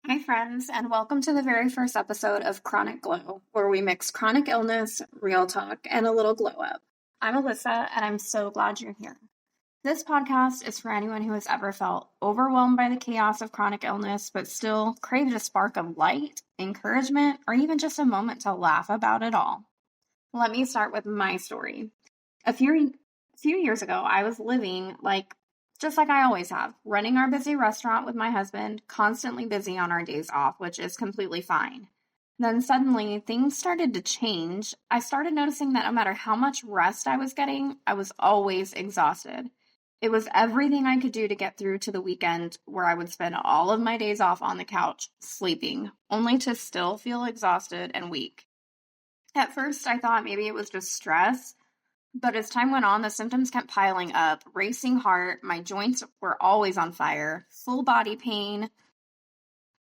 Hi, friends, and welcome to the very first episode of Chronic Glow, where we mix chronic illness, real talk, and a little glow up. I'm Alyssa, and I'm so glad you're here. This podcast is for anyone who has ever felt overwhelmed by the chaos of chronic illness, but still craved a spark of light, encouragement, or even just a moment to laugh about it all. Let me start with my story. A few years ago, I was living just like I always have, running our busy restaurant with my husband, constantly busy on our days off, which is completely fine. Then suddenly, things started to change. I started noticing that no matter how much rest I was getting, I was always exhausted. It was everything I could do to get through to the weekend where I would spend all of my days off on the couch, sleeping, only to still feel exhausted and weak. At first, I thought maybe it was just stress. But as time went on, the symptoms kept piling up. Racing heart, my joints were always on fire, full body pain,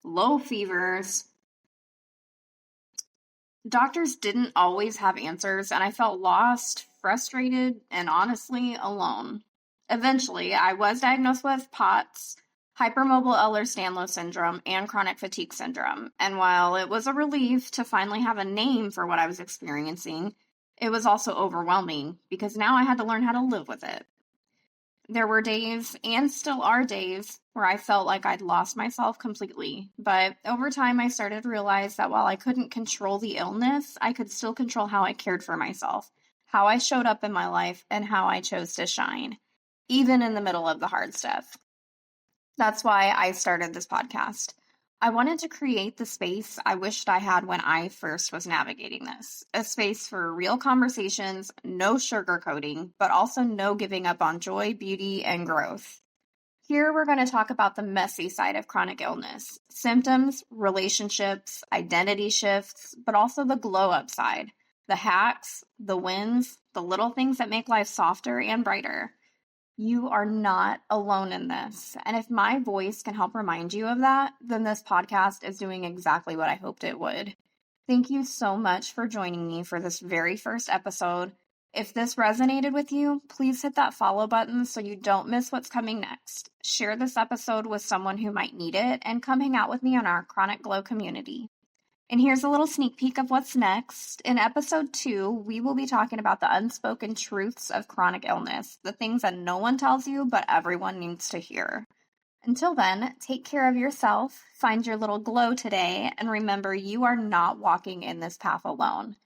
low fevers. Doctors didn't always have answers, and I felt lost, frustrated, and honestly alone. Eventually, I was diagnosed with POTS, hypermobile Ehlers-Danlos syndrome, and chronic fatigue syndrome. And while it was a relief to finally have a name for what I was experiencing, it was also overwhelming because now I had to learn how to live with it. There were days, and still are days, where I felt like I'd lost myself completely. But over time, I started to realize that while I couldn't control the illness, I could still control how I cared for myself, how I showed up in my life, and how I chose to shine, even in the middle of the hard stuff. That's why I started this podcast. I wanted to create the space I wished I had when I first was navigating this. A space for real conversations, no sugarcoating, but also no giving up on joy, beauty, and growth. Here we're going to talk about the messy side of chronic illness, symptoms, relationships, identity shifts, but also the glow up side, the hacks, the wins, the little things that make life softer and brighter. You are not alone in this. And if my voice can help remind you of that, then this podcast is doing exactly what I hoped it would. Thank you so much for joining me for this very first episode. If this resonated with you, please hit that follow button so you don't miss what's coming next. Share this episode with someone who might need it and come hang out with me on our Chronic Glow community. And here's a little sneak peek of what's next. In episode 2, we will be talking about the unspoken truths of chronic illness, the things that no one tells you, but everyone needs to hear. Until then, take care of yourself, find your little glow today, and remember you are not walking in this path alone.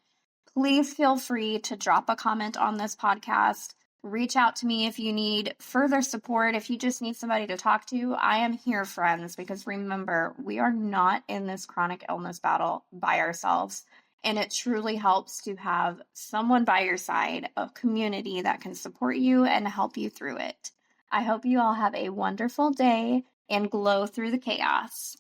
Please feel free to drop a comment on this podcast. Reach out to me if you need further support, if you just need somebody to talk to. I am here, friends, because remember, we are not in this chronic illness battle by ourselves. And it truly helps to have someone by your side, a community that can support you and help you through it. I hope you all have a wonderful day and glow through the chaos.